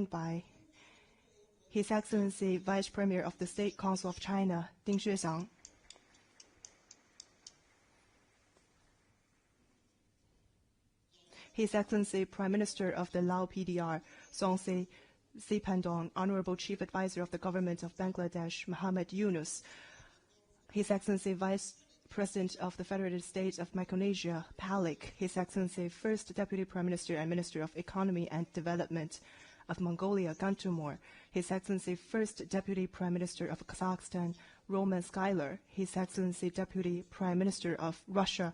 joined by His Excellency Vice Premier of the State Council of China, Ding Xuexiang, His Excellency Prime Minister of the Lao PDR, Songtse Siphandong, Honorable Chief Advisor of the Government of Bangladesh, Muhammad Yunus, His Excellency Vice President of the Federated States of Micronesia, Palik, His Excellency First Deputy Prime Minister and Minister of Economy and Development of Mongolia, Gantumor, His Excellency First Deputy Prime Minister of Kazakhstan, Roman Skyler, His Excellency Deputy Prime Minister of Russia,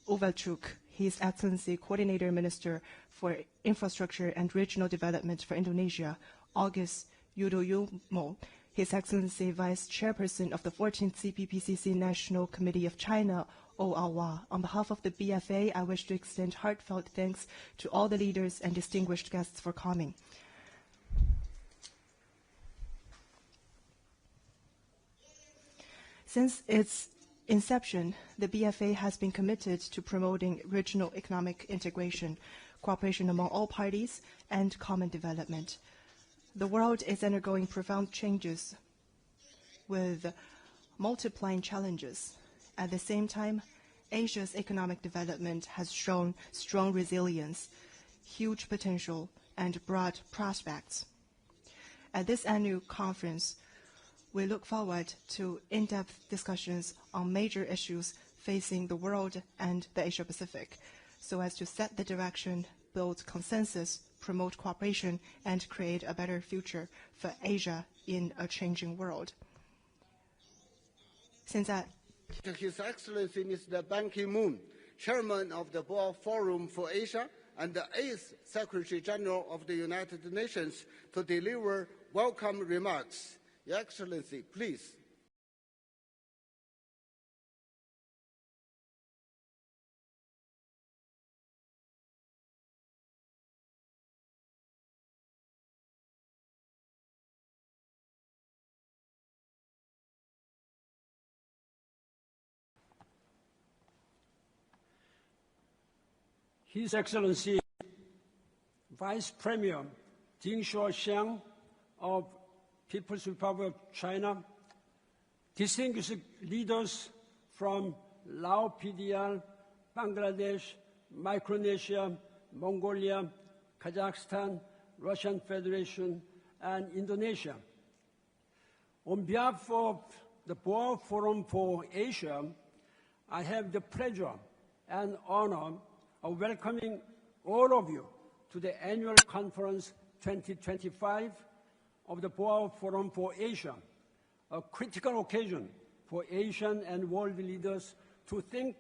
Ovalchuk, His Excellency Coordinator Minister for Infrastructure and Regional Development for Indonesia, August Yudhoyono, His Excellency Vice Chairperson of the 14th CPPCC National Committee of China, O Awa. On behalf of the BFA, I wish to extend heartfelt thanks to all the leaders and distinguished guests for coming. Since its inception, the BFA has been committed to promoting regional economic integration, cooperation among all parties, and common development. The world is undergoing profound changes with multiplying challenges. At the same time, Asia's economic development has shown strong resilience, huge potential, and broad prospects. At this annual conference, we look forward to in-depth discussions on major issues facing the world and the Asia-Pacific, so as to set the direction, build consensus, promote cooperation, and create a better future for Asia in a changing world. 现在 His Excellency Mr. Ban Ki-moon, Chairman of the Boao Forum for Asia and the 8th Secretary General of the United Nations, to deliver welcome remarks. Your Excellency, please. His Excellency Vice Premier Ding Xuexiang of People's Republic of China, distinguished leaders from Lao PDR, Bangladesh, Micronesia, Mongolia, Kazakhstan, Russian Federation, and Indonesia. On behalf of the Boao Forum for Asia, I have the pleasure and honor of welcoming all of you to the annual conference 2025 of the Boao Forum for Asia, a critical occasion for Asian and world leaders to think,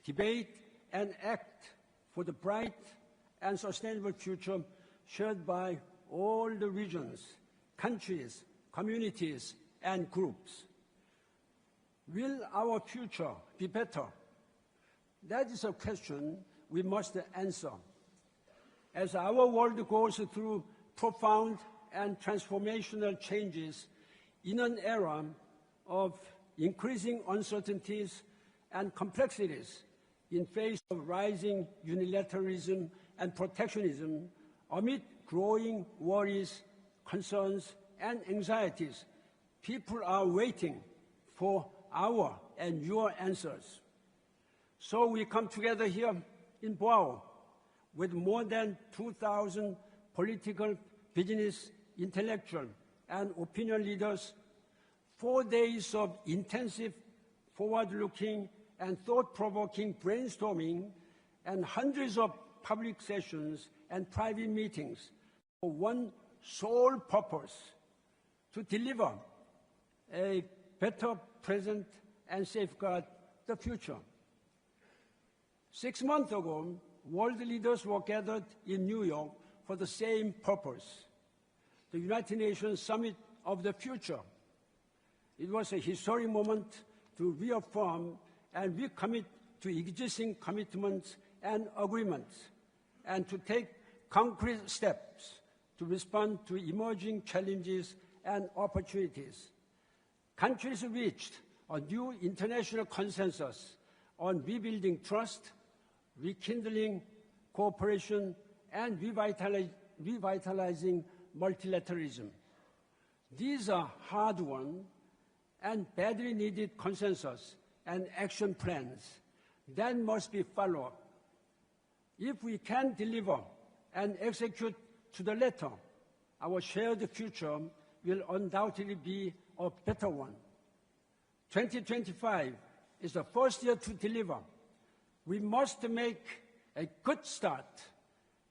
debate, and act for the bright and sustainable future shared by all the regions, countries, communities, and groups. Will our future be better? That is a question we must answer. As our world goes through profound and transformational changes in an era of increasing uncertainties and complexities in face of rising unilateralism and protectionism, amid growing worries, concerns, and anxieties, people are waiting for our and your answers. So we come together here in Boao with more than 2,000 political, business, intellectual, and opinion leaders, 4 days of intensive, forward-looking, and thought-provoking brainstorming, and hundreds of public sessions and private meetings for one sole purpose: to deliver a better present and safeguard the future. 6 months ago, world leaders were gathered in New York for the same purpose, the United Nations Summit of the Future. It was a historic moment to reaffirm and recommit to existing commitments and agreements, and to take concrete steps to respond to emerging challenges and opportunities. Countries reached a new international consensus on rebuilding trust, rekindling cooperation, and revitalizing multilateralism. These are hard-won and badly needed consensus and action plans that must be followed. If we can deliver and execute to the letter, our shared future will undoubtedly be a better one. 2025 is the first year to deliver. We must make a good start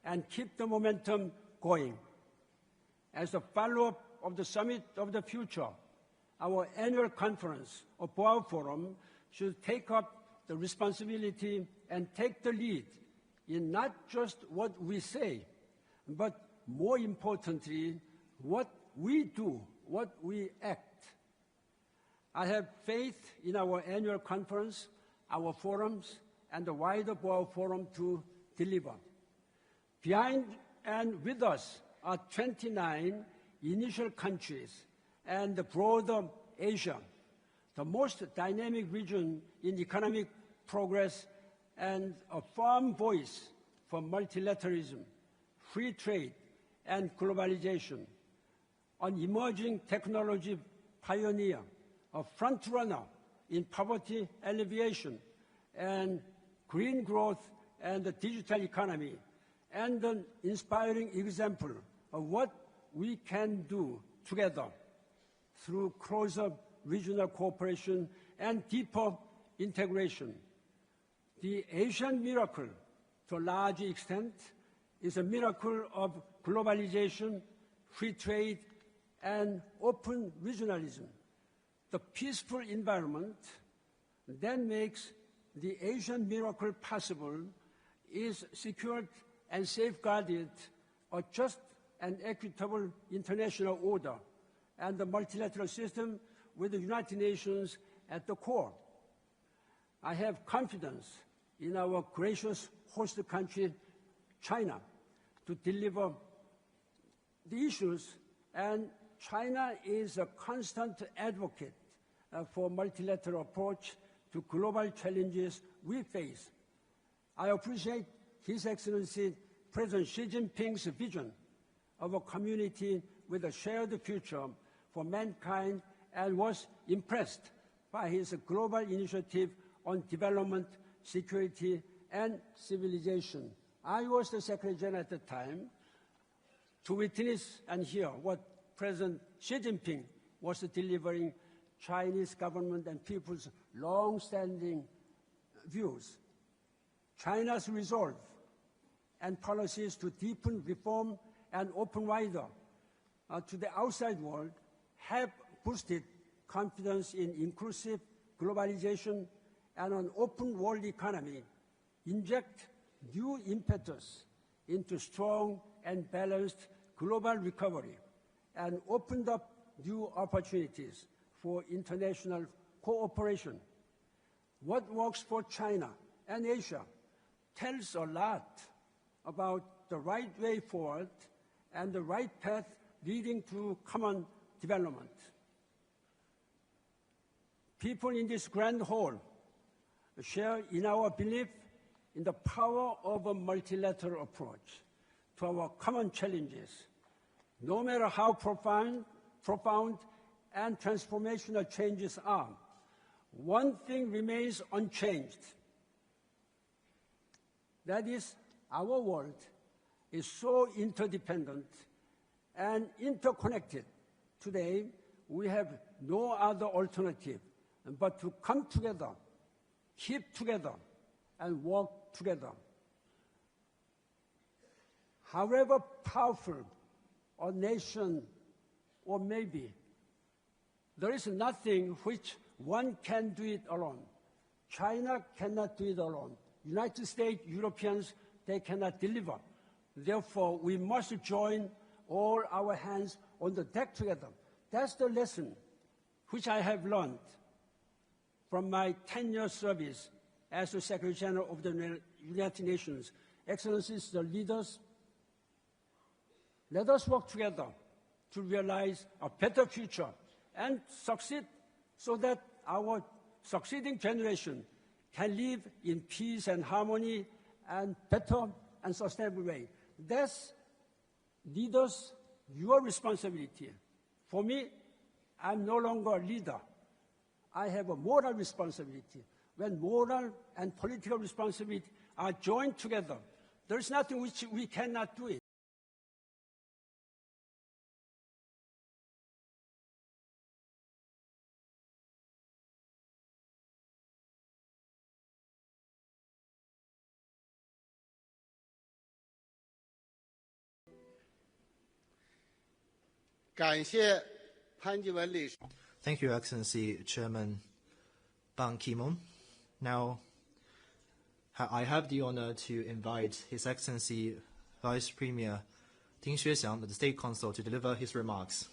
and keep the momentum going. As a follow-up of the Summit of the Future, our annual conference of Boao Forum should take up the responsibility and take the lead in not just what we say, but more importantly, what we do, what we act. I have faith in our annual conference, our forums, and the wider Boao Forum to deliver. Behind and with us are 29 initial countries and the broader Asia, the most dynamic region in economic progress and a firm voice for multilateralism, free trade, and globalization, an emerging technology pioneer, a front-runner in poverty alleviation and green growth and the digital economy, and an inspiring example of what we can do together through closer regional cooperation and deeper integration. The Asian miracle, to a large extent, is a miracle of globalization, free trade, and open regionalism. The peaceful environment that makes the Asian miracle possible is secured and safeguarded a just and equitable international order and the multilateral system with the United Nations at the core. I have confidence in our gracious host country, China, to deliver the issues, and China is a constant advocate for multilateral approach to global challenges we face. I appreciate His Excellency President Xi Jinping's vision of a community with a shared future for mankind and was impressed by his global initiative on development, security, and civilization. I was the Secretary General at the time to witness and hear what President Xi Jinping was delivering Chinese government and people's long-standing views. China's resolve and policies to deepen reform and open wider to the outside world have boosted confidence in inclusive globalization and an open world economy, inject new impetus into strong and balanced global recovery, and opened up new opportunities for international cooperation. What works for China and Asia tells a lot about the right way forward and the right path leading to common development. People in this grand hall share in our belief in the power of a multilateral approach to our common challenges. No matter how profound and transformational changes are, one thing remains unchanged. That is, our world is so interdependent and interconnected. Today, we have no other alternative but to come together, keep together, and work together. However powerful a nation or maybe, there is nothing which one can do it alone. China cannot do it alone. United States, Europeans, they cannot deliver. Therefore, we must join all our hands on the deck together. That's the lesson which I have learned from my 10-year service as the Secretary General of the United Nations. Excellencies, the leaders, let us work together to realize a better future and succeed so that our succeeding generation can live in peace and harmony and better and sustainable way. That's leaders your responsibility. For me, I'm no longer a leader. I have a moral responsibility. When moral and political responsibility are joined together, there is nothing which we cannot do it. Thank you, Excellency Chairman Ban Ki-moon. Now, I have the honor to invite His Excellency Vice Premier Ding Xuexiang of the State Council to deliver his remarks.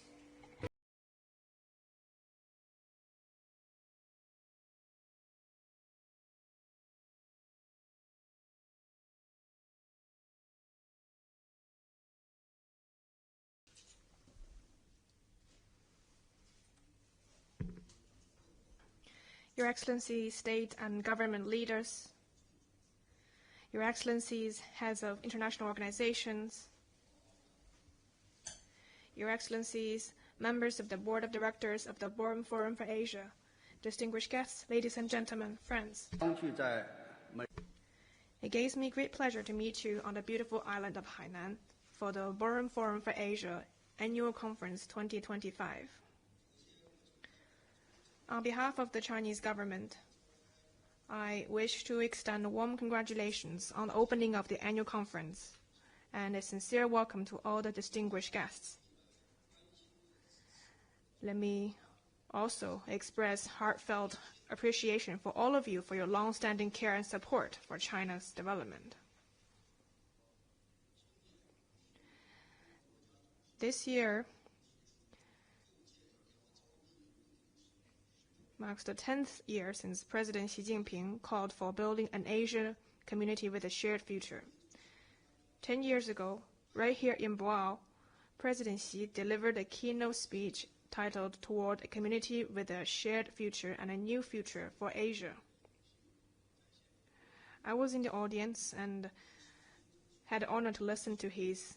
Your Excellency, state and government leaders, Your Excellencies, heads of international organizations, Your Excellencies, members of the Board of Directors of the Boao Forum for Asia, distinguished guests, ladies and gentlemen, friends. It gives me great pleasure to meet you on the beautiful island of Hainan for the Boao Forum for Asia Annual Conference 2025. On behalf of the Chinese government, I wish to extend warm congratulations on the opening of the annual conference and a sincere welcome to all the distinguished guests. Let me also express heartfelt appreciation for all of you for your long-standing care and support for China's development. This year marks the 10th year since President Xi Jinping called for building an Asian community with a shared future. 10 years ago, right here in Boao, President Xi delivered a keynote speech titled Toward a Community with a Shared Future and a New Future for Asia. I was in the audience and had the honor to listen to his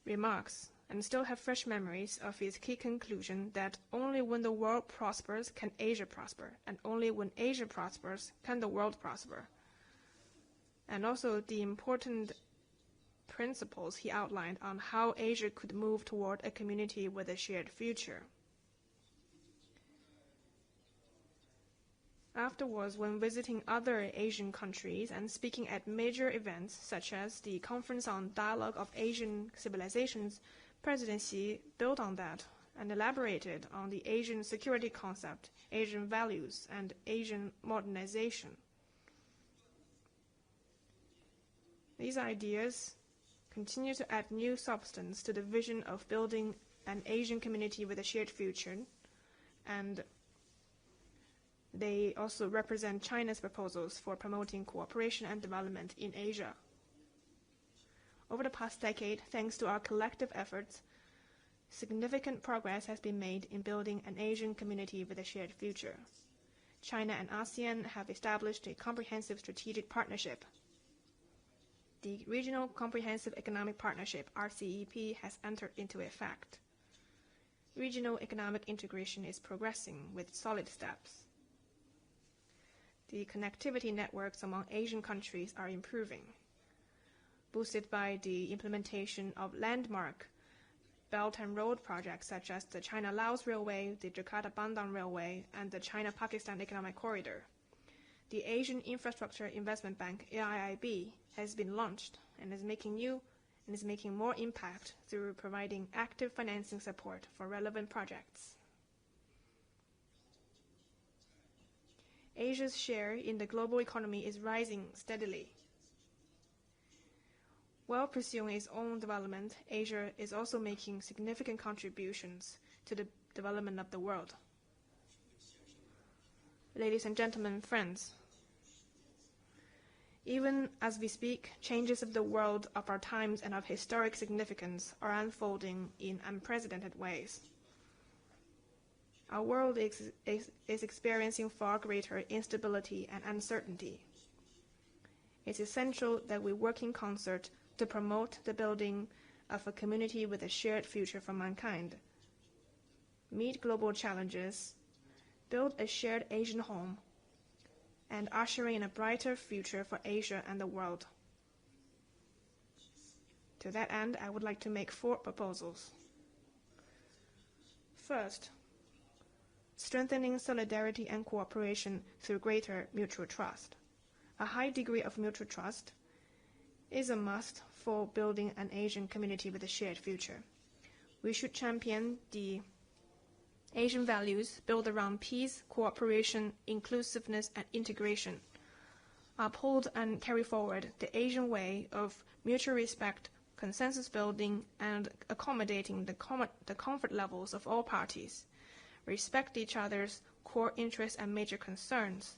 remarks, and still have fresh memories of his key conclusion that only when the world prospers can Asia prosper, and only when Asia prospers can the world prosper. And also the important principles he outlined on how Asia could move toward a community with a shared future. Afterwards, when visiting other Asian countries and speaking at major events such as the Conference on Dialogue of Asian Civilizations, President Xi built on that and elaborated on the Asian security concept, Asian values, and Asian modernization. These ideas continue to add new substance to the vision of building an Asian community with a shared future, and they also represent China's proposals for promoting cooperation and development in Asia. Over the past decade, thanks to our collective efforts, significant progress has been made in building an Asian community with a shared future. China and ASEAN have established a comprehensive strategic partnership. The Regional Comprehensive Economic Partnership, RCEP, has entered into effect. Regional economic integration is progressing with solid steps. The connectivity networks among Asian countries are improving, boosted by the implementation of landmark Belt and Road projects such as the China-Laos Railway, the Jakarta-Bandung Railway, and the China-Pakistan Economic Corridor. The Asian Infrastructure Investment Bank, AIIB, has been launched and is making more impact through providing active financing support for relevant projects. Asia's share in the global economy is rising steadily. While pursuing its own development, Asia is also making significant contributions to the development of the world. Ladies and gentlemen, friends, even as we speak, changes of the world of our times and of historic significance are unfolding in unprecedented ways. Our world is experiencing far greater instability and uncertainty. It's essential that we work in concert to promote the building of a community with a shared future for mankind. Meet global challenges, build a shared Asian home, and usher in a brighter future for Asia and the world. To that end, I would like to make 4 proposals. First, strengthening solidarity and cooperation through greater mutual trust. A high degree of mutual trust is a must for building an Asian community with a shared future. We should champion the Asian values built around peace, cooperation, inclusiveness, and integration. Uphold and carry forward the Asian way of mutual respect, consensus building, and accommodating the comfort levels of all parties. Respect each other's core interests and major concerns.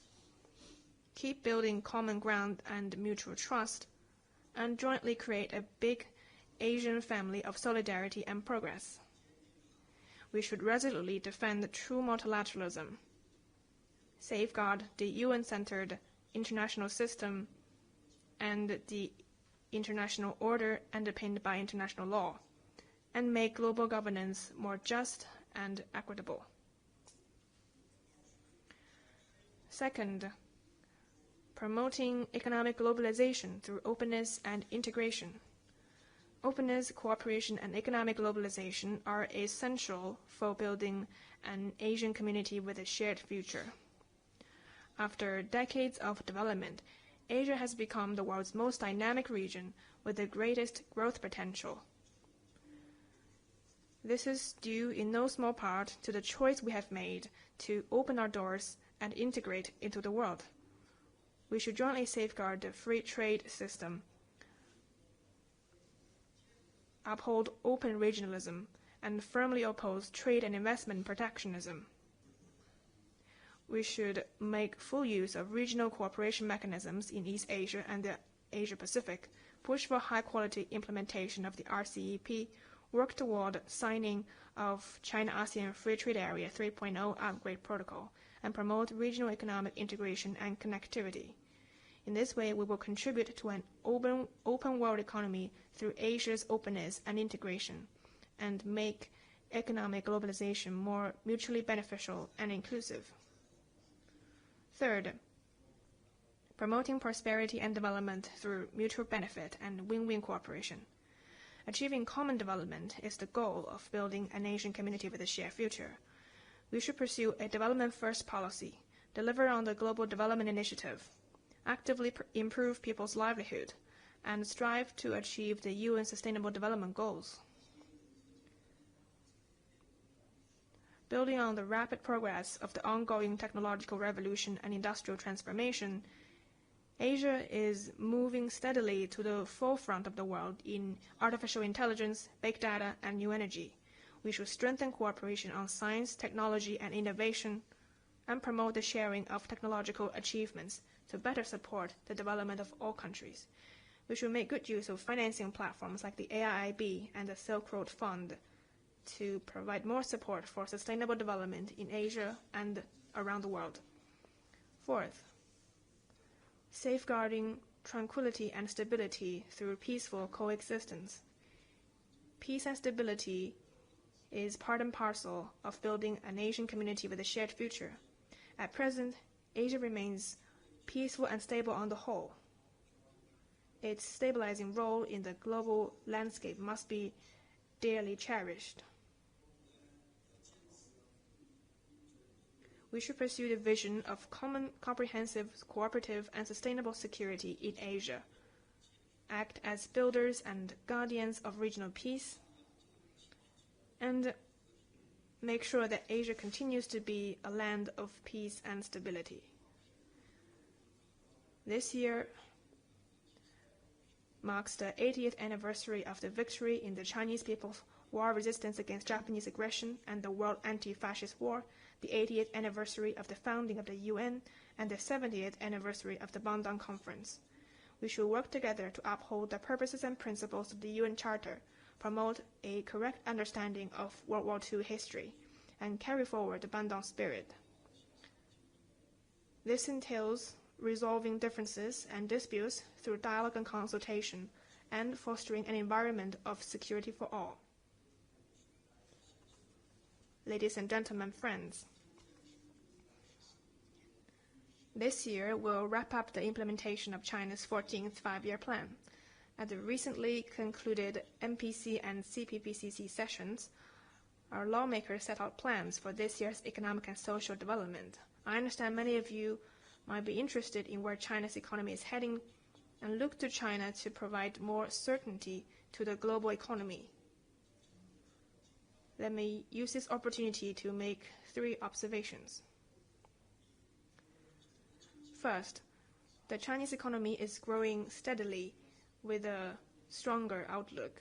Keep building common ground and mutual trust, and jointly create a big Asian family of solidarity and progress. We should resolutely defend the true multilateralism, safeguard the UN-centered international system and the international order underpinned by international law, and make global governance more just and equitable. Second, promoting economic globalization through openness and integration. Openness, cooperation, and economic globalization are essential for building an Asian community with a shared future. After decades of development, Asia has become the world's most dynamic region with the greatest growth potential. This is due in no small part to the choice we have made to open our doors and integrate into the world. We should jointly safeguard the free trade system, uphold open regionalism, and firmly oppose trade and investment protectionism. We should make full use of regional cooperation mechanisms in East Asia and the Asia-Pacific, push for high-quality implementation of the RCEP, work toward signing of China-ASEAN Free Trade Area 3.0 Upgrade Protocol, and promote regional economic integration and connectivity. In this way, we will contribute to an open world economy through Asia's openness and integration, and make economic globalization more mutually beneficial and inclusive. Third, promoting prosperity and development through mutual benefit and win-win cooperation. Achieving common development is the goal of building an Asian community with a shared future. We should pursue a development-first policy, deliver on the Global Development Initiative, actively improve people's livelihood, and strive to achieve the UN Sustainable Development Goals. Building on the rapid progress of the ongoing technological revolution and industrial transformation, Asia is moving steadily to the forefront of the world in artificial intelligence, big data, and new energy. We should strengthen cooperation on science, technology, and innovation, and promote the sharing of technological achievements to better support the development of all countries. We should make good use of financing platforms like the AIIB and the Silk Road Fund to provide more support for sustainable development in Asia and around the world. Fourth, safeguarding tranquility and stability through peaceful coexistence. Peace and stability is part and parcel of building an Asian community with a shared future. At present, Asia remains peaceful and stable on the whole. Its stabilizing role in the global landscape must be dearly cherished. We should pursue the vision of common, comprehensive, cooperative, and sustainable security in Asia, act as builders and guardians of regional peace, and make sure that Asia continues to be a land of peace and stability. This year marks the 80th anniversary of the victory in the Chinese People's War resistance against Japanese aggression and the World Anti-Fascist War, the 80th anniversary of the founding of the UN, and the 70th anniversary of the Bandung Conference. We should work together to uphold the purposes and principles of the UN Charter, promote a correct understanding of World War II history, and carry forward the Bandung spirit. This entails resolving differences and disputes through dialogue and consultation, and fostering an environment of security for all. Ladies and gentlemen, friends, this year will wrap up the implementation of China's 14th five-year plan. At the recently concluded MPC and CPPCC sessions, our lawmakers set out plans for this year's economic and social development. I understand many of you might be interested in where China's economy is heading and look to China to provide more certainty to the global economy. Let me use this opportunity to make 3 observations. First, the Chinese economy is growing steadily with a stronger outlook.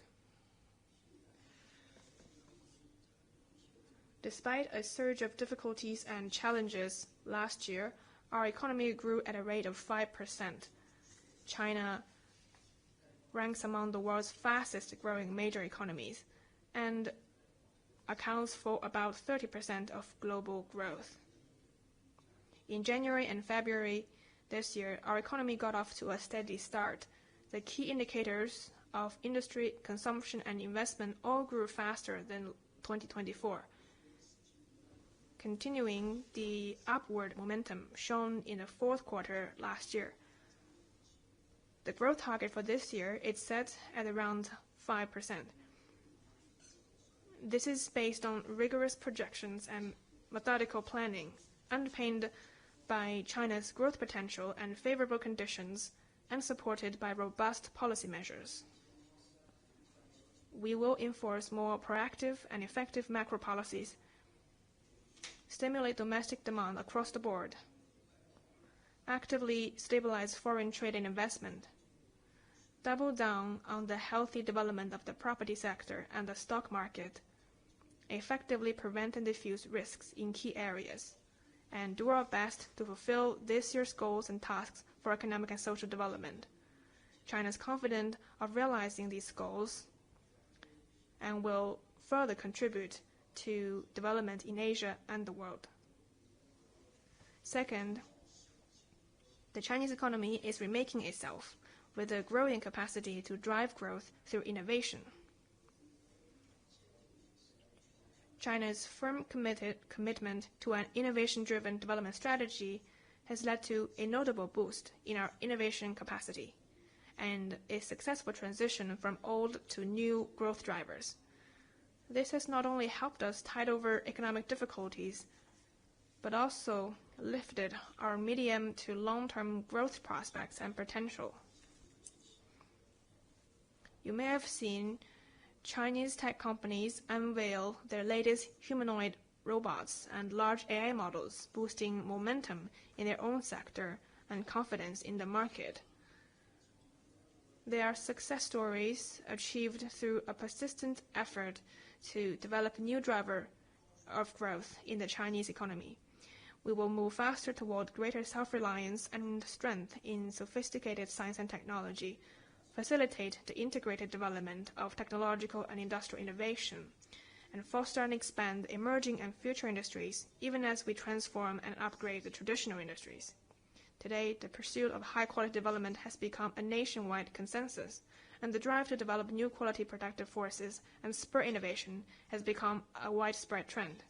Despite a surge of difficulties and challenges last year, our economy grew at a rate of 5%. China ranks among the world's fastest growing major economies and accounts for about 30% of global growth. In January and February this year, our economy got off to a steady start. The key indicators of industry, consumption, and investment all grew faster than 2024, continuing the upward momentum shown in the 4th quarter last year. The growth target for this year is set at around 5%. This is based on rigorous projections and methodical planning, underpinned by China's growth potential and favorable conditions, and supported by robust policy measures. We will enforce more proactive and effective macro policies, stimulate domestic demand across the board, actively stabilize foreign trade and investment, double down on the healthy development of the property sector and the stock market, effectively prevent and diffuse risks in key areas, and do our best to fulfill this year's goals and tasks for economic and social development. China is confident of realizing these goals and will further contribute to development in Asia and the world. Second, the Chinese economy is remaking itself with a growing capacity to drive growth through innovation. China's firm commitment to an innovation-driven development strategy has led to a notable boost in our innovation capacity and a successful transition from old to new growth drivers. This has not only helped us tide over economic difficulties, but also lifted our medium to long-term growth prospects and potential. You may have seen Chinese tech companies unveil their latest humanoid robots and large AI models, boosting momentum in their own sector and confidence in the market. They are success stories achieved through a persistent effort to develop new driver of growth in the Chinese economy. We will move faster toward greater self-reliance and strength in sophisticated science and technology, facilitate the integrated development of technological and industrial innovation, and foster and expand emerging and future industries, even as we transform and upgrade the traditional industries. Today, the pursuit of high-quality development has become a nationwide consensus, and the drive to develop new quality productive forces and spur innovation has become a widespread trend.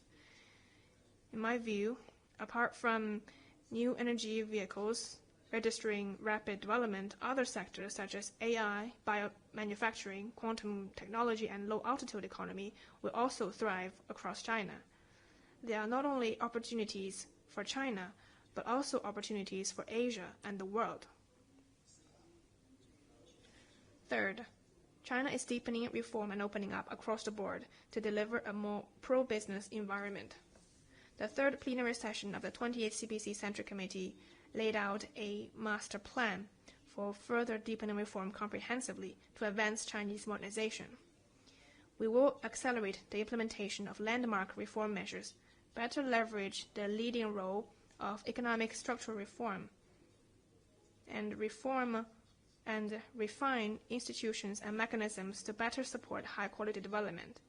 In my view, apart from new energy vehicles registering rapid development, other sectors such as AI, biomanufacturing, quantum technology, and low-altitude economy will also thrive across China. There are not only opportunities for China, but also opportunities for Asia and the world. Third, China is deepening reform and opening up across the board to deliver a more pro-business environment. The 3rd plenary session of the 28th CPC Central Committee laid out a master plan for further deepening reform comprehensively to advance Chinese modernization. We will accelerate the implementation of landmark reform measures, better leverage the leading role of economic structural reform, and reform and refine institutions and mechanisms to better support high-quality development.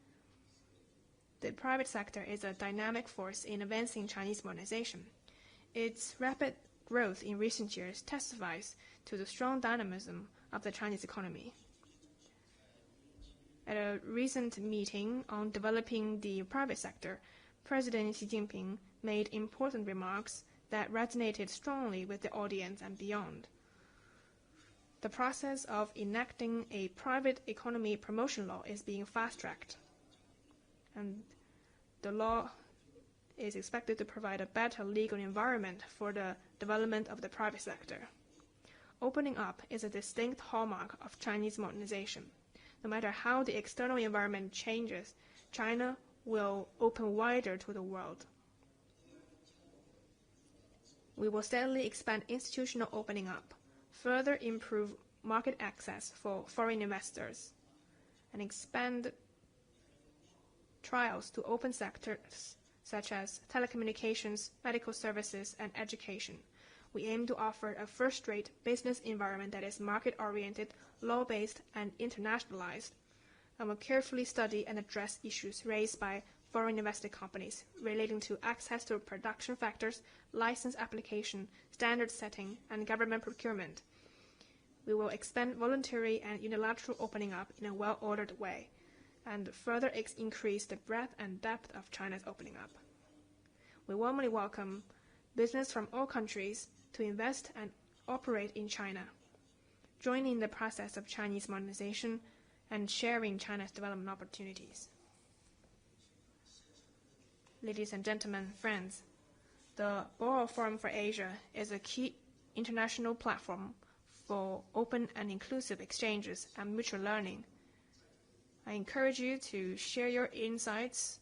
The private sector is a dynamic force in advancing Chinese modernization. Its rapid growth in recent years testifies to the strong dynamism of the Chinese economy. At a recent meeting on developing the private sector, President Xi Jinping made important remarks that resonated strongly with the audience and beyond. The process of enacting a private economy promotion law is being fast-tracked, and the law is expected to provide a better legal environment for the development of the private sector. Opening up is a distinct hallmark of Chinese modernization. No matter how the external environment changes, China will open wider to the world. We will steadily expand institutional opening up, further improve market access for foreign investors, and expand trials to open sectors such as telecommunications, medical services, and education. We aim to offer a first-rate business environment that is market-oriented, law-based, and internationalized, and will carefully study and address issues raised by foreign invested companies relating to access to production factors, license application, standard setting, and government procurement. We will expand voluntary and unilateral opening up in a well-ordered way, and further increase the breadth and depth of China's opening up. We warmly welcome business from all countries to invest and operate in China, joining the process of Chinese modernization and sharing China's development opportunities. Ladies and gentlemen, friends, the Boao Forum for Asia is a key international platform for open and inclusive exchanges and mutual learning. I encourage you to share your insights,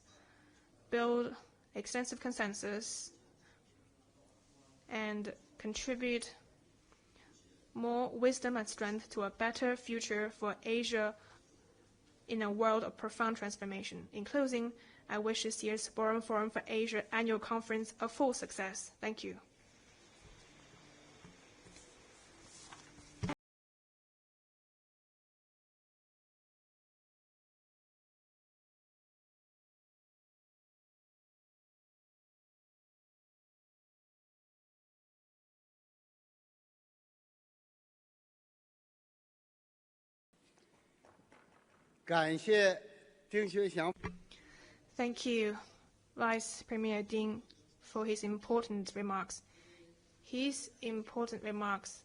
build extensive consensus, and contribute more wisdom and strength to a better future for Asia in a world of profound transformation. In closing, I wish this year's Boao Forum for Asia annual conference a full success. Thank you. Thank you, Vice Premier Ding, for his important remarks. His important remarks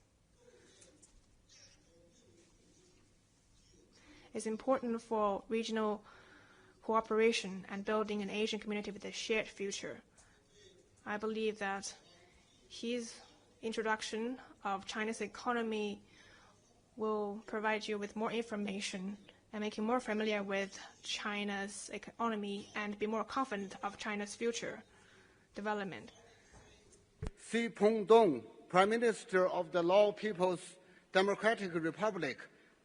is important for regional cooperation and building an Asian community with a shared future. I believe that his introduction of China's economy will provide you with more information and make you more familiar with China's economy and be more confident of China's future development. Xi Pengdong, Prime Minister of the Lao People's Democratic Republic,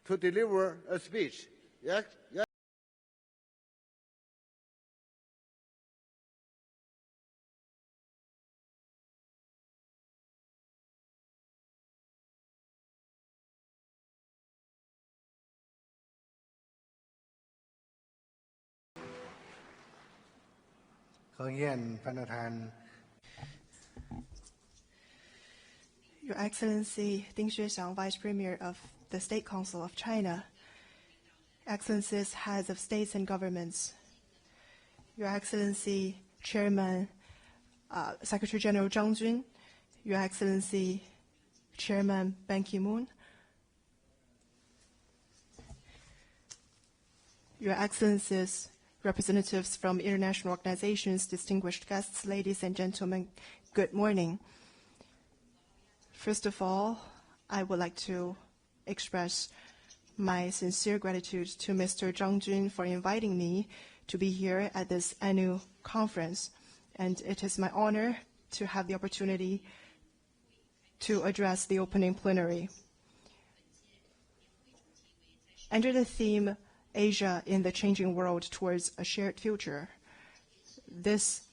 to deliver a speech. Yes? Yes. ขอเรียนท่านประธาน Your Excellency Ding Xuexiang, Vice Premier of the State Council of China, Excellencies, Heads of States and Governments, Your Excellency Chairman, Secretary General Zhang Jun, Your Excellency Chairman Ban Ki-moon, Your Excellencies, representatives from international organizations, distinguished guests, ladies and gentlemen, good morning. First of all, I would like to express my sincere gratitude to Mr. Zhang Jun for inviting me to be here at this annual conference, and it is my honor to have the opportunity to address the opening plenary. Under the theme, Asia in the Changing World Towards a Shared Future, this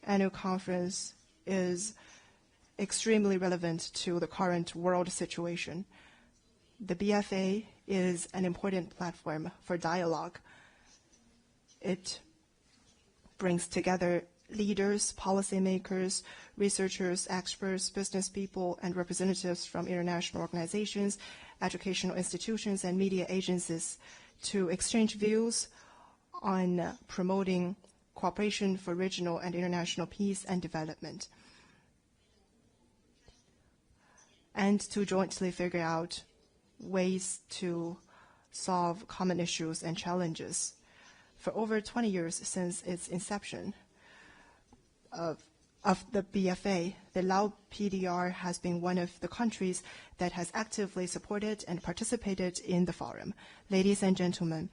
annual conference is extremely relevant to the current world situation. The BFA is an important platform for dialogue. It brings together leaders, policymakers, researchers, experts, business people, and representatives from international organizations, educational institutions, and media agencies to exchange views on promoting cooperation for regional and international peace and development, and to jointly figure out ways to solve common issues and challenges. For over 20 years since its inception of the BFA, the Lao PDR has been one of the countries that has actively supported and participated in the forum. Ladies and gentlemen,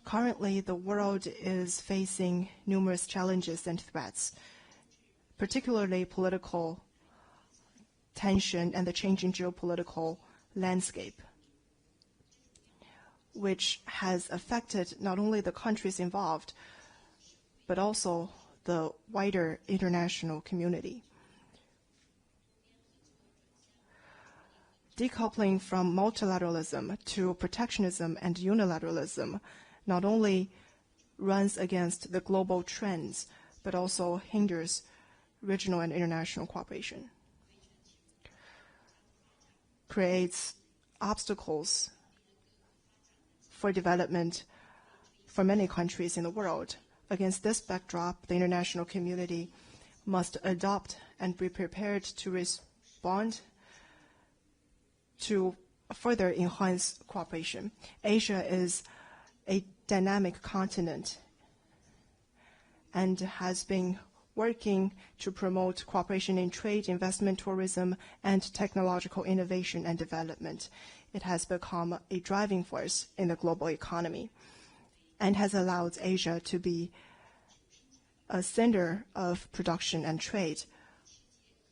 currently the world is facing numerous challenges and threats, particularly political tension and the changing geopolitical landscape, which has affected not only the countries involved, but also the wider international community. Decoupling from multilateralism to protectionism and unilateralism not only runs against the global trends, but also hinders regional and international cooperation, creates obstacles for development for many countries in the world. Against this backdrop, the international community must adopt and be prepared to respond to further enhance cooperation. Asia is a dynamic continent and has been working to promote cooperation in trade, investment, tourism, and technological innovation and development. It has become a driving force in the global economy and has allowed Asia to be a center of production and trade,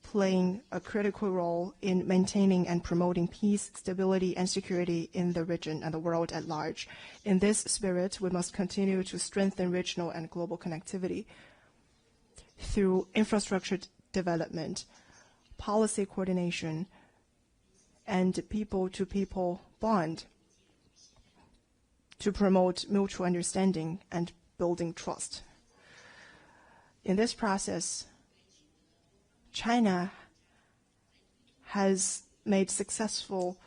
playing a critical role in maintaining and promoting peace, stability, and security in the region and the world at large. In this spirit, we must continue to strengthen regional and global connectivity through infrastructure development, policy coordination, and people-to-people bond to promote mutual understanding and building trust. In this process, China has made successful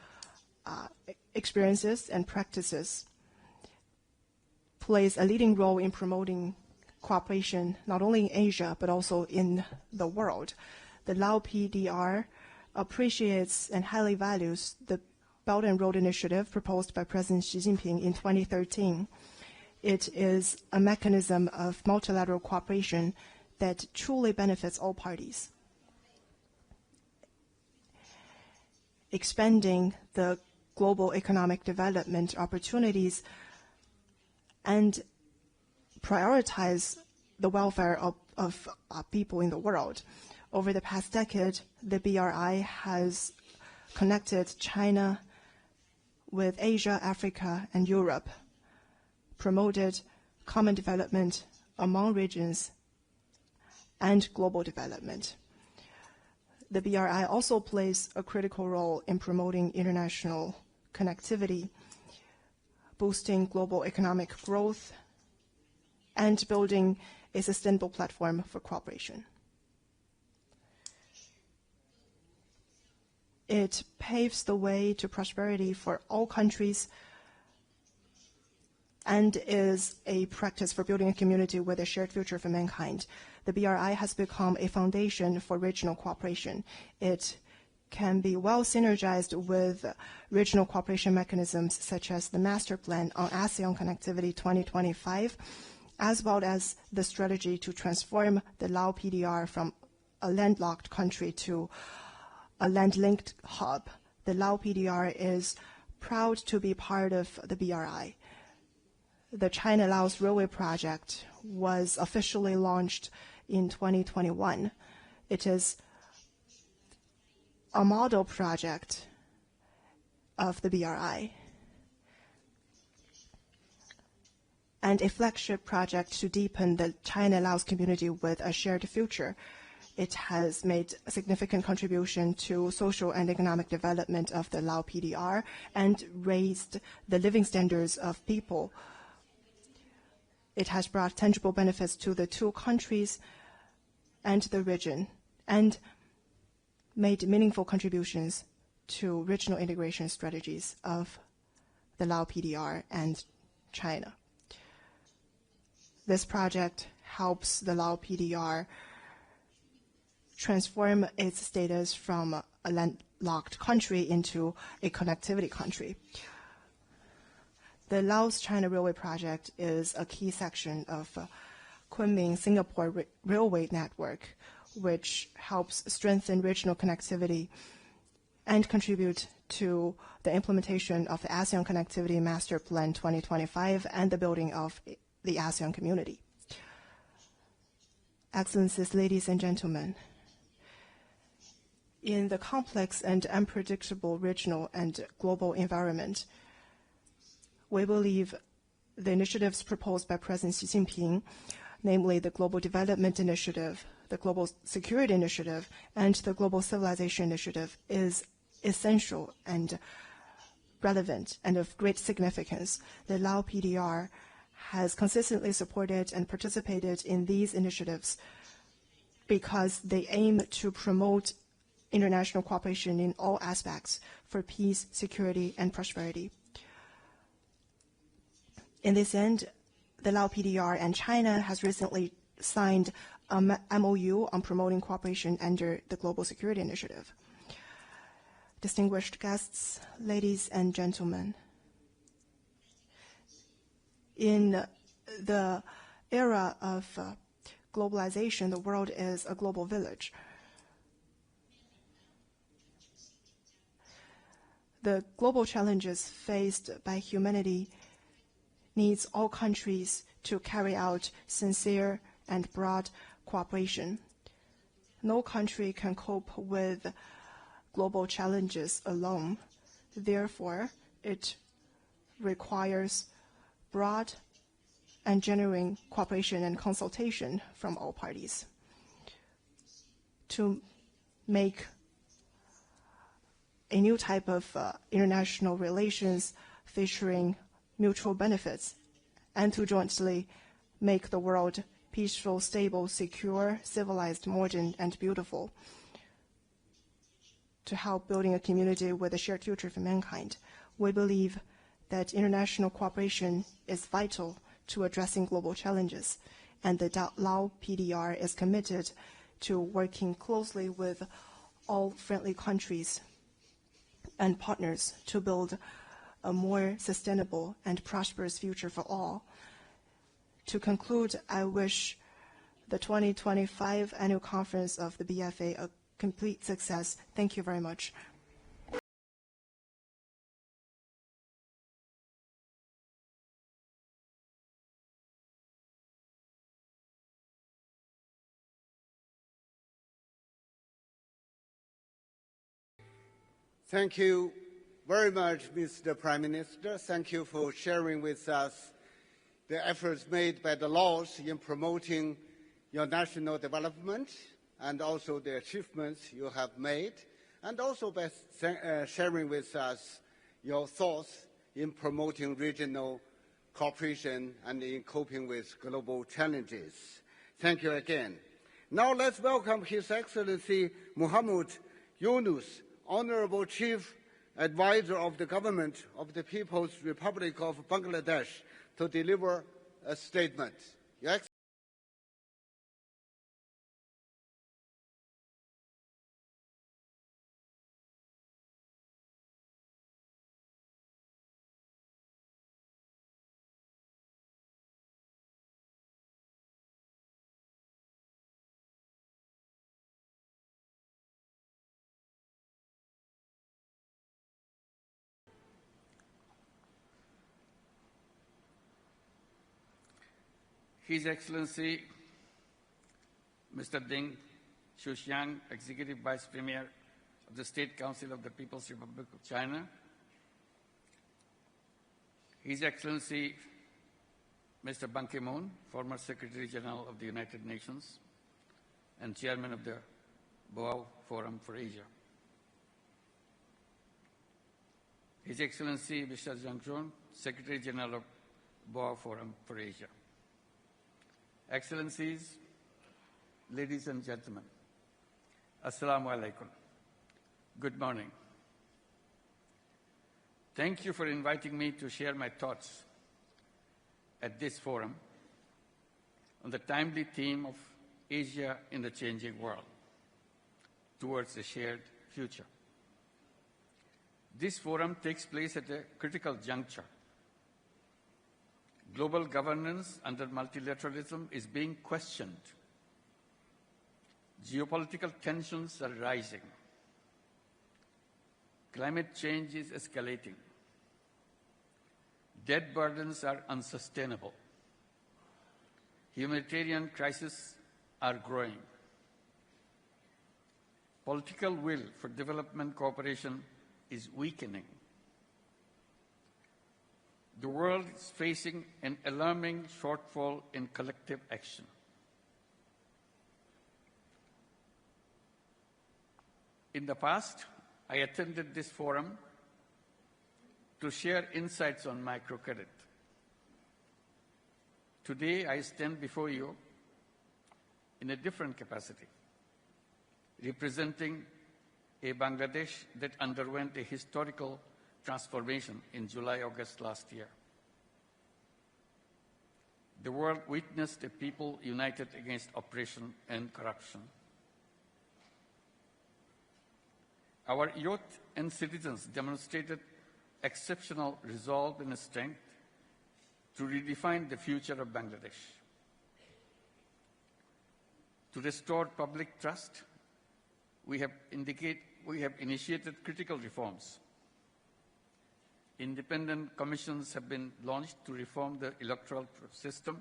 experiences and practices, plays a leading role in promoting cooperation not only in Asia but also in the world. The Lao PDR appreciates and highly values the Belt and Road Initiative proposed by President Xi Jinping in 2013. It is a mechanism of multilateral cooperation that truly benefits all parties, expanding the global economic development opportunities and prioritize the welfare of people in the world. Over the past decade, the BRI has connected China with Asia, Africa, and Europe, promoted common development among regions and global development. The BRI also plays a critical role in promoting international connectivity, boosting global economic growth, and building a sustainable platform for cooperation. It paves the way to prosperity for all countries and is a practice for building a community with a shared future for mankind. The BRI has become a foundation for regional cooperation. It can be well synergized with regional cooperation mechanisms such as the Master Plan on ASEAN Connectivity 2025, as well as the strategy to transform the Lao PDR from a landlocked country to a land-linked hub. The Lao PDR is proud to be part of the BRI. The China-Laos Railway Project was officially launched in 2021. It is a model project of the BRI and a flagship project to deepen the China-Laos community with a shared future. It has made a significant contribution to social and economic development of the Lao PDR and raised the living standards of people. It has brought tangible benefits to the two countries and the region and made meaningful contributions to regional integration strategies of the Lao PDR, and China. This project helps the Lao PDR transform its status from a landlocked country into a connectivity country. The Laos-China Railway Project is a key section of Kunming-Singapore Railway Network, which helps strengthen regional connectivity and contribute to the implementation of the ASEAN Connectivity Master Plan 2025 and the building of the ASEAN community. Excellencies, ladies and gentlemen, in the complex and unpredictable regional and global environment, we believe the initiatives proposed by President Xi Jinping, namely the Global Development Initiative, the Global Security Initiative, and the Global Civilization Initiative, is essential and relevant and of great significance. The Lao PDR has consistently supported and participated in these initiatives because they aim to promote international cooperation in all aspects for peace, security, and prosperity. In this end, the Lao PDR and China has recently signed an MOU on promoting cooperation under the Global Security Initiative. Distinguished guests, ladies and gentlemen, in the era of globalization, the world is a global village. The global challenges faced by humanity needs all countries to carry out sincere and broad cooperation. No country can cope with global challenges alone. Therefore, it requires broad and genuine cooperation and consultation from all parties to make a new type of international relations featuring mutual benefits, and to jointly make the world peaceful, stable, secure, civilized, modern, and beautiful, to help building a community with a shared future for mankind. We believe that international cooperation is vital to addressing global challenges, and the Lao PDR is committed to working closely with all friendly countries and partners to build a more sustainable and prosperous future for all. To conclude, I wish the 2025 annual conference of the BFA a complete success. Thank you very much. Thank you very much, Mr. Prime Minister. Thank you for sharing with us the efforts made by the Laos in promoting your national development and also the achievements you have made, and also by sharing with us your thoughts in promoting regional cooperation and in coping with global challenges. Thank you again. Now let's welcome His Excellency Muhammad Yunus, Honorable Chief Advisor of the Government of the People's Republic of Bangladesh, to deliver a statement. Your Excellency. His Excellency Mr. Deng Xuexiang, Executive Vice Premier of the State Council of the People's Republic of China, His Excellency Mr. Ban Ki-moon, former Secretary General of the United Nations and Chairman of the Boao Forum for Asia, His Excellency Mr. Zhang Zhong, Secretary General of Boao Forum for Asia, Excellencies, ladies and gentlemen, Assalamu alaikum. Good morning. Thank you for inviting me to share my thoughts at this forum on the timely theme of Asia in the changing world towards a shared future. This forum takes place at a critical juncture. Global governance under multilateralism is being questioned. Geopolitical tensions are rising. Climate change is escalating. Debt burdens are unsustainable. Humanitarian crises are growing. Political will for development cooperation is weakening. The world is facing an alarming shortfall in collective action. In the past, I attended this forum to share insights on microcredit. Today, I stand before you in a different capacity, representing a Bangladesh that underwent a historical transformation in July-August last year. The world witnessed a people united against oppression and corruption. Our youth and citizens demonstrated exceptional resolve and strength to redefine the future of Bangladesh. To restore public trust, we have initiated critical reforms. Independent commissions have been launched to reform the electoral system,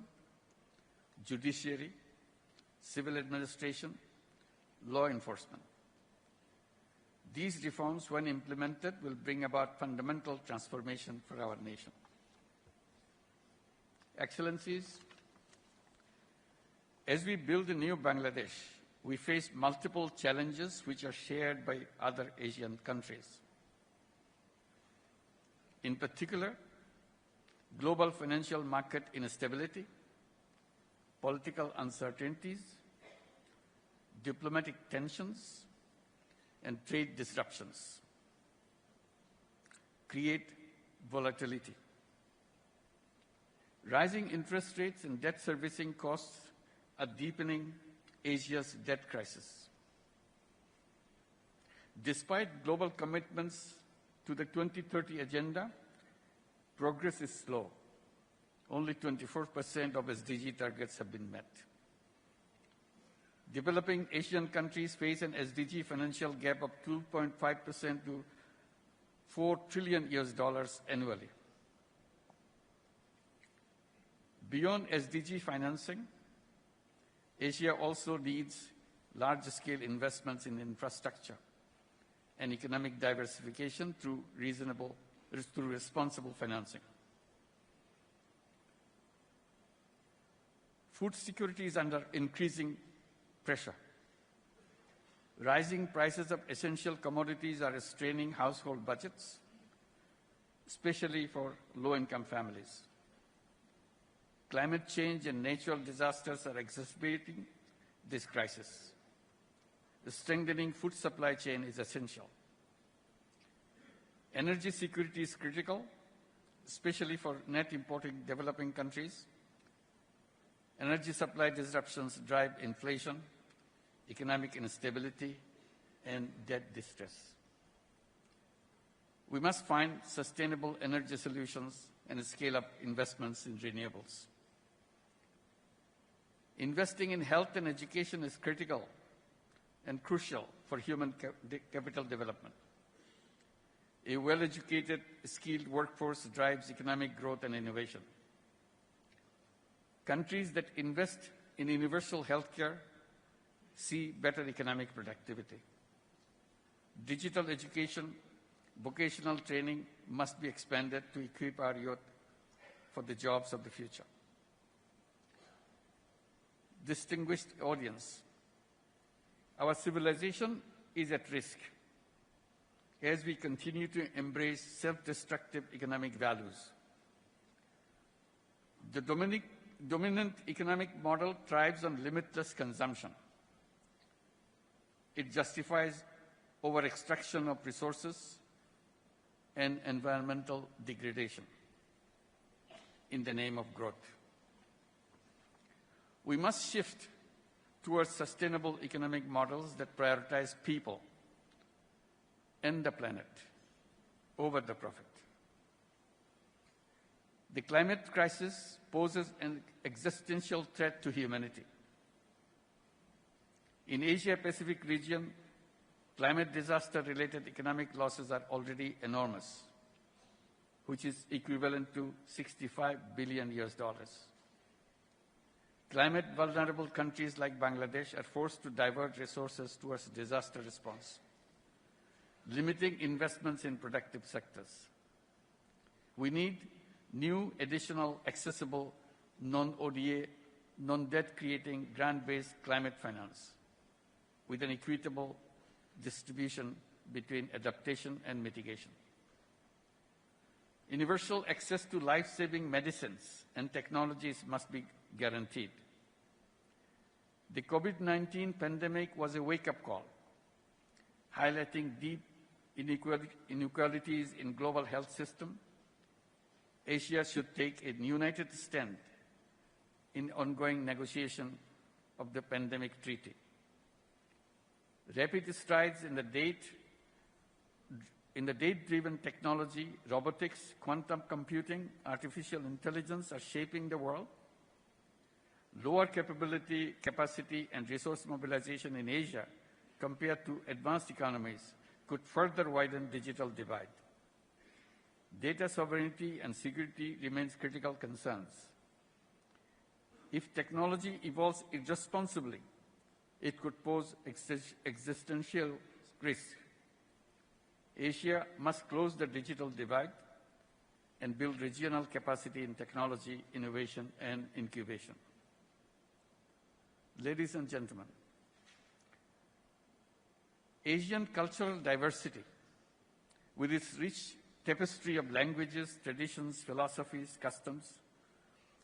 judiciary, civil administration, law enforcement. These reforms, when implemented, will bring about fundamental transformation for our nation. Excellencies, as we build a new Bangladesh, we face multiple challenges which are shared by other Asian countries. In particular, global financial market instability, political uncertainties, diplomatic tensions, and trade disruptions create volatility. Rising interest rates and debt servicing costs are deepening Asia's debt crisis. Despite global commitments to the 2030 agenda, progress is slow. Only 24% of SDG targets have been met. Developing Asian countries face an SDG financial gap of 2.5% to $4 trillion annually. Beyond SDG financing, Asia also needs large-scale investments in infrastructure and economic diversification through responsible financing. Food security is under increasing pressure. Rising prices of essential commodities are straining household budgets, especially for low-income families. Climate change and natural disasters are exacerbating this crisis. The strengthening food supply chain is essential. Energy security is critical, especially for net importing developing countries. Energy supply disruptions drive inflation, economic instability, and debt distress. We must find sustainable energy solutions and scale up investments in renewables. Investing in health and education is critical and crucial for human capital development. A well-educated, skilled workforce drives economic growth and innovation. Countries that invest in universal healthcare see better economic productivity. Digital education, vocational training must be expanded to equip our youth for the jobs of the future. Distinguished audience, our civilization is at risk as we continue to embrace self-destructive economic values. The dominant economic model thrives on limitless consumption. It justifies over-extraction of resources and environmental degradation in the name of growth. We must shift towards sustainable economic models that prioritize people and the planet over the profit. The climate crisis poses an existential threat to humanity. In Asia-Pacific region, climate disaster-related economic losses are already enormous, which is equivalent to $65 billion. Climate-vulnerable countries like Bangladesh are forced to divert resources towards disaster response, limiting investments in productive sectors. We need new, additional, accessible, non-ODA, non-debt-creating, grant-based climate finance with an equitable distribution between adaptation and mitigation. Universal access to life-saving medicines and technologies must be guaranteed. The COVID-19 pandemic was a wake-up call, highlighting deep inequalities in global health system. Asia should take a united stand in ongoing negotiation of the pandemic treaty. Rapid strides in the data-driven technology, robotics, quantum computing, artificial intelligence are shaping the world. Lower capacity and resource mobilization in Asia compared to advanced economies could further widen digital divide. Data sovereignty and security remains critical concerns. If technology evolves irresponsibly, it could pose existential risk. Asia must close the digital divide and build regional capacity in technology, innovation, and incubation. Ladies and gentlemen, Asian cultural diversity, with its rich tapestry of languages, traditions, philosophies, customs,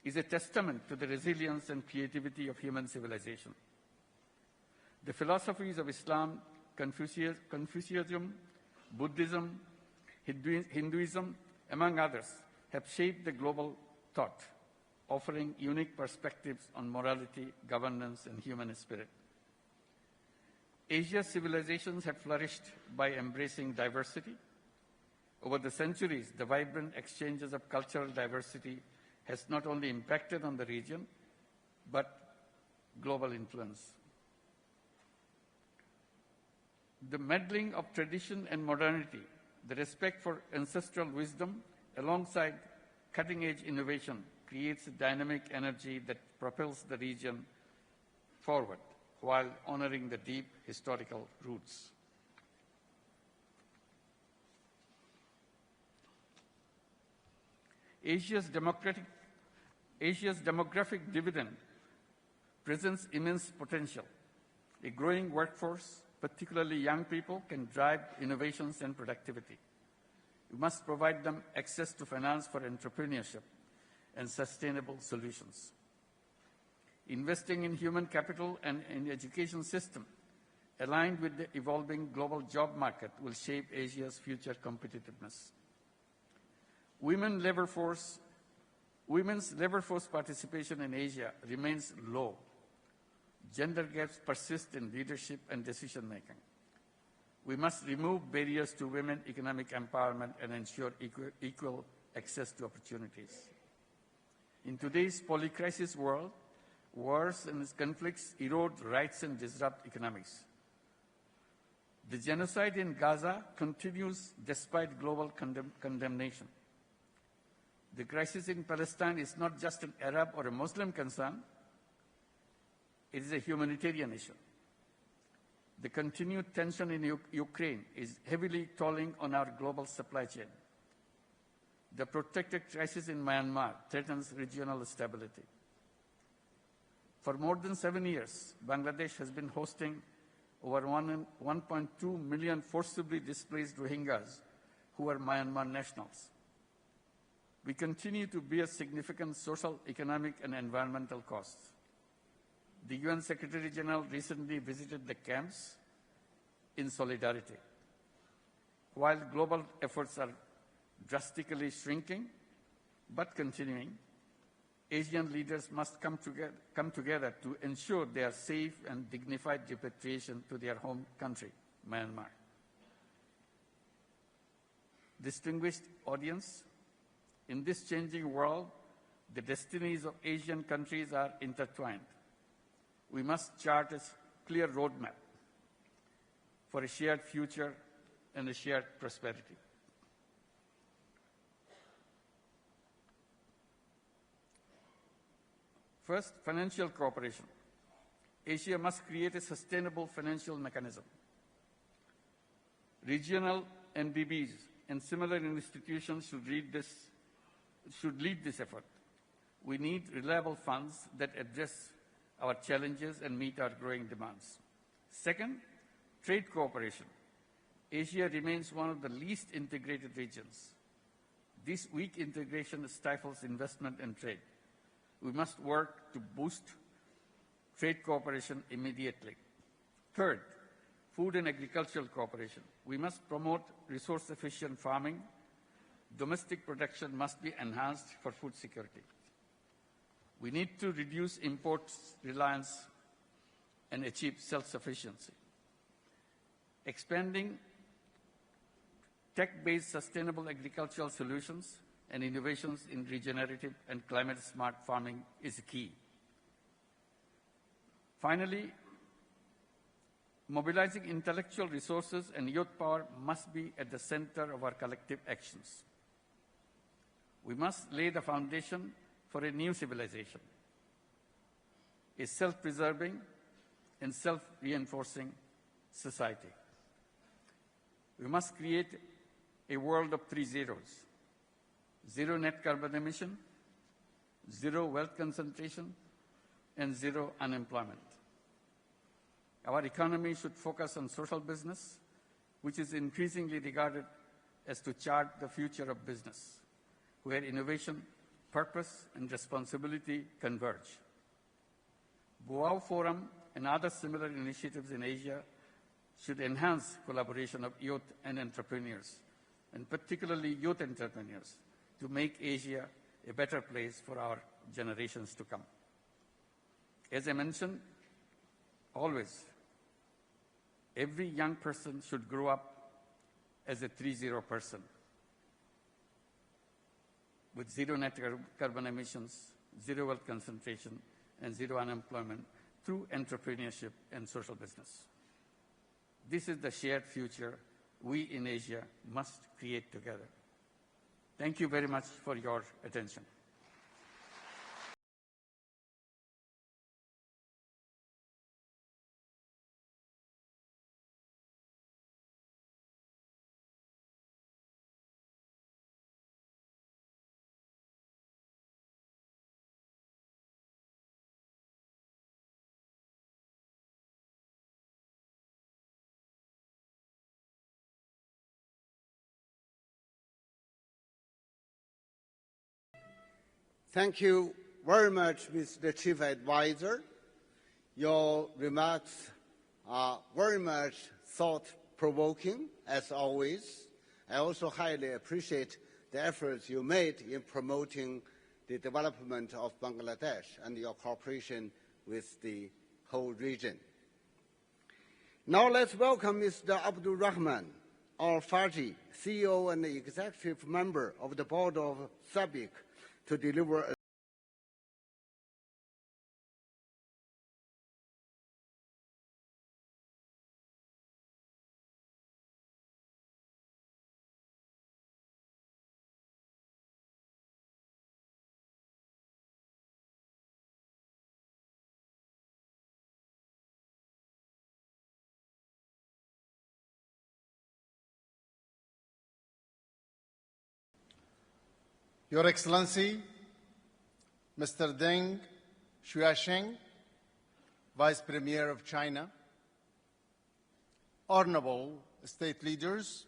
is a testament to the resilience and creativity of human civilization. The philosophies of Islam, Confucianism, Buddhism, Hinduism, among others, have shaped the global thought, offering unique perspectives on morality, governance, and human spirit. Asia's civilizations have flourished by embracing diversity. Over the centuries, the vibrant exchanges of cultural diversity has not only impacted on the region, but global influence. The melding of tradition and modernity, the respect for ancestral wisdom, alongside cutting-edge innovation, creates a dynamic energy that propels the region forward while honoring the deep historical roots. Asia's demographic dividend presents immense potential. A growing workforce, particularly young people, can drive innovations and productivity. We must provide them access to finance for entrepreneurship and sustainable solutions. Investing in human capital and in education system aligned with the evolving global job market will shape Asia's future competitiveness. Women's labor force participation in Asia remains low. Gender gaps persist in leadership and decision-making. We must remove barriers to women economic empowerment and ensure equal access to opportunities. In today's polycrisis world, wars and conflicts erode rights and disrupt economics. The genocide in Gaza continues despite global condemnation. The crisis in Palestine is not just an Arab or a Muslim concern, it is a humanitarian issue. The continued tension in Ukraine is heavily tolling on our global supply chain. The protracted crisis in Myanmar threatens regional stability. For more than 7 years, Bangladesh has been hosting over 1.2 million forcibly displaced Rohingyas who are Myanmar nationals. We continue to bear significant social, economic, and environmental costs. The UN Secretary General recently visited the camps in solidarity. While global efforts are drastically shrinking but continuing, Asian leaders must come together to ensure their safe and dignified repatriation to their home country, Myanmar. Distinguished audience, in this changing world, the destinies of Asian countries are intertwined. We must chart a clear roadmap for a shared future and a shared prosperity. First, financial cooperation. Asia must create a sustainable financial mechanism. Regional MDBs and similar institutions should lead this effort. We need reliable funds that address our challenges and meet our growing demands. Second, trade cooperation. Asia remains one of the least integrated regions. This weak integration stifles investment and trade. We must work to boost trade cooperation immediately. Third, food and agricultural cooperation. We must promote resource-efficient farming. Domestic production must be enhanced for food security. We need to reduce imports reliance and achieve self-sufficiency. Expanding tech-based sustainable agricultural solutions and innovations in regenerative and climate-smart farming is key. Finally, mobilizing intellectual resources and youth power must be at the center of our collective actions. We must lay the foundation for a new civilization, a self-preserving and self-reinforcing society. We must create a world of 3 zeros: zero net carbon emission, zero wealth concentration, and zero unemployment. Our economy should focus on social business, which is increasingly regarded as to chart the future of business, where innovation, purpose, and responsibility converge. Boao Forum and other similar initiatives in Asia should enhance collaboration of youth and entrepreneurs, and particularly youth entrepreneurs, to make Asia a better place for our generations to come. As I mentioned, always, every young person should grow up as a 3-0 person with zero net carbon emissions, zero wealth concentration, and zero unemployment through entrepreneurship and social business. This is the shared future we in Asia must create together. Thank you very much for your attention. Thank you very much, Mr. Chief Advisor. Your remarks are very much thought-provoking, as always. I also highly appreciate the efforts you made in promoting the development of Bangladesh and your cooperation with the whole region. Now let's welcome Mr. Abdul Rahman Al-Faji, CEO and executive member of the board of SABIC, to deliver a Your Excellency, Mr. Deng Xuexiang, Vice Premier of China, honorable state leaders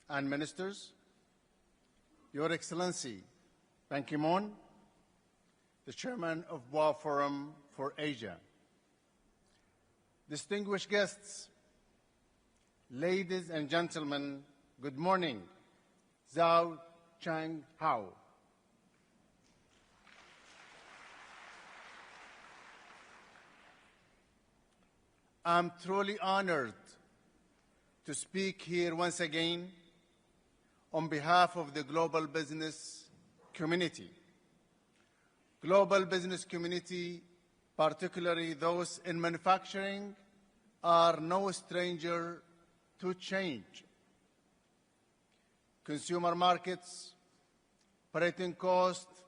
and ministers, Your Excellency, Ban Ki-moon, the Chairman of Boao Forum for Asia, distinguished guests, ladies and gentlemen, good morning. Zhao Chang Hao. I'm truly honored to speak here once again on behalf of the global business community. Global business community, particularly those in manufacturing, are no stranger to change. Consumer markets, operating costs,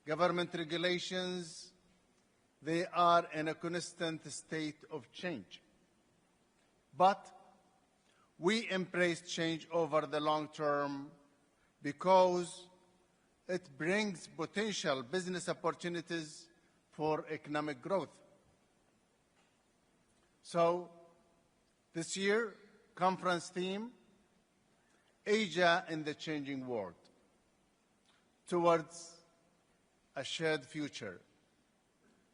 government regulations, they are in a constant state of change. But we embrace change over the long term because it brings potential business opportunities for economic growth. So, this year, conference theme, Asia in the Changing World, towards a shared future,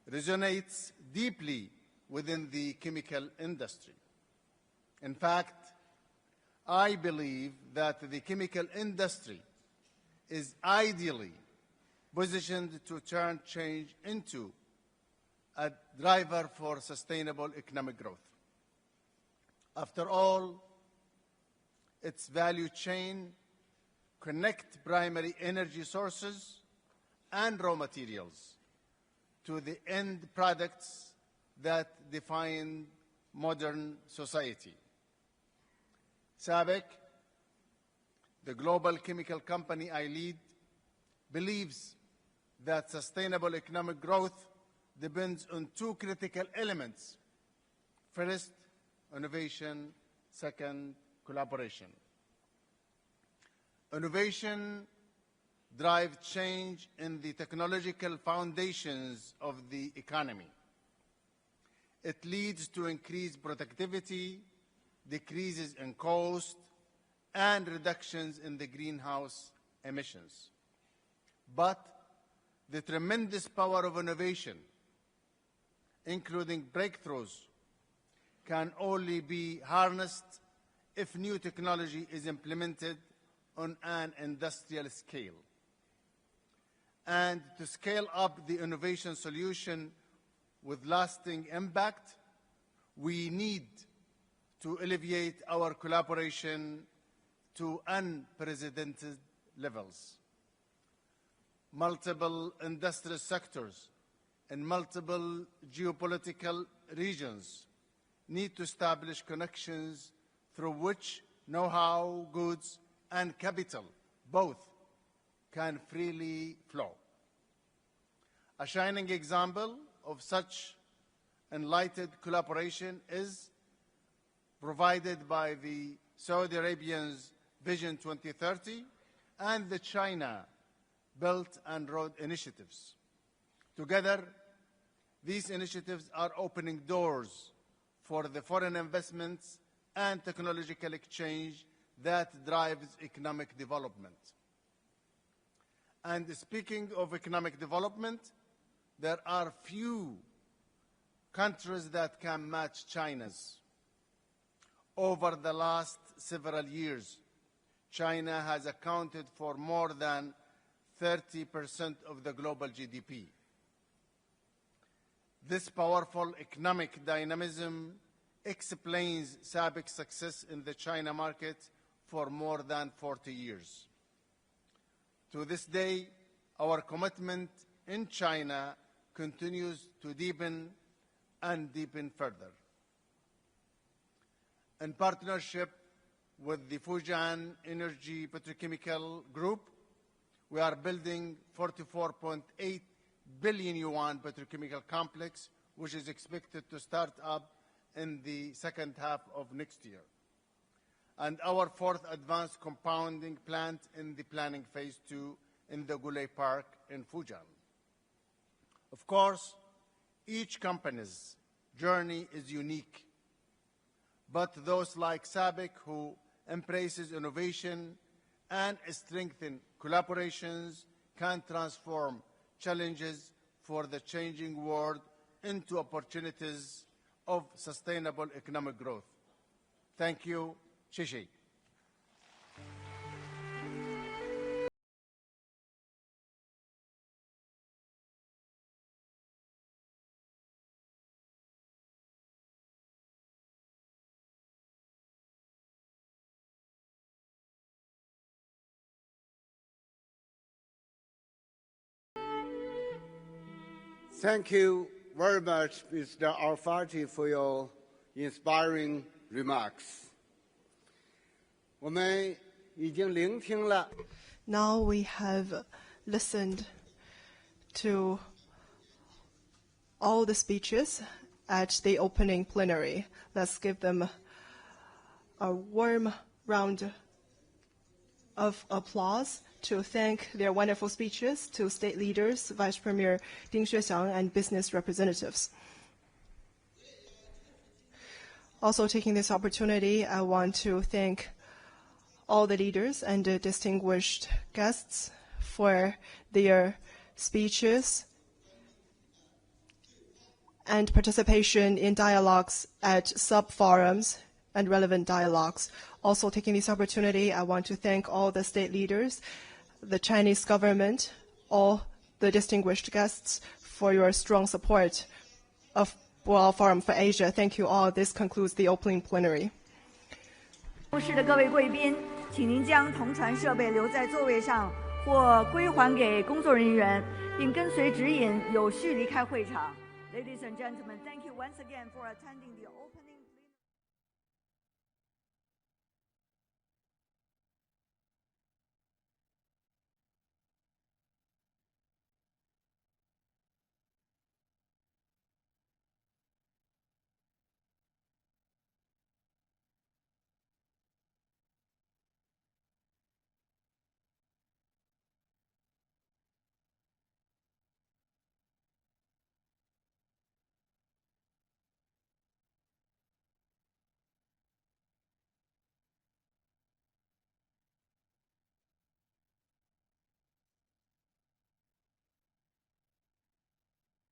resonates deeply within the chemical industry. In fact, I believe that the chemical industry is ideally positioned to turn change into a driver for sustainable economic growth. After all, its value chain connects primary energy sources and raw materials to the end products that define modern society. SABIC, the global chemical company I lead, believes that sustainable economic growth depends on two critical elements. First, innovation. Second, collaboration. Innovation drives change in the technological foundations of the economy. It leads to increased productivity, decreases in cost, and reductions in the greenhouse emissions. But the tremendous power of innovation, including breakthroughs, can only be harnessed if new technology is implemented on an industrial scale. And to scale up the innovation solution with lasting impact, we need to elevate our collaboration to unprecedented levels. Multiple industrial sectors and multiple geopolitical regions need to establish connections through which know-how, goods, and capital, both, can freely flow. A shining example of such enlightened collaboration is provided by the Saudi Arabian's Vision 2030 and the China Belt and Road initiatives. Together, these initiatives are opening doors for the foreign investments and technological exchange that drives economic development. And speaking of economic development, there are few countries that can match China's. Over the last several years, China has accounted for more than 30% of the global GDP. This powerful economic dynamism explains SABIC's success in the China market for more than 40 years. To this day, our commitment in China continues to deepen and deepen further. In partnership with the Fujian Energy Petrochemical Group, we are building 44.8 billion yuan petrochemical complex, which is expected to start up in the second half of next year, and our fourth advanced compounding plant in the planning phase 2 in the Gulei Park in Fujian. Of course, each company's journey is unique, but those like SABIC who embraces innovation and strengthen collaborations can transform challenges for the changing world into opportunities of sustainable economic growth. Thank you. Xuexiang. Thank you very much, Mr. Al-Fati, for your inspiring remarks. 我们已经聆听了 Now we have listened to all the speeches at the opening plenary. Let's give them a warm round of applause to thank their wonderful speeches to state leaders, Vice Premier Ding Xuexiang, and business representatives. Also taking this opportunity, I want to thank all the leaders and the distinguished guests for their speeches and participation in dialogues at sub-forums and relevant dialogues. Also taking this opportunity, I want to thank all the state leaders, the Chinese government, all the distinguished guests for your strong support of Boao Forum for Asia. Thank you all. This concludes the opening plenary. 务室的各位贵宾，请您将同传设备留在座位上或归还给工作人员，并跟随指引有序离开会场。Ladies and gentlemen, thank you once again for attending the opening.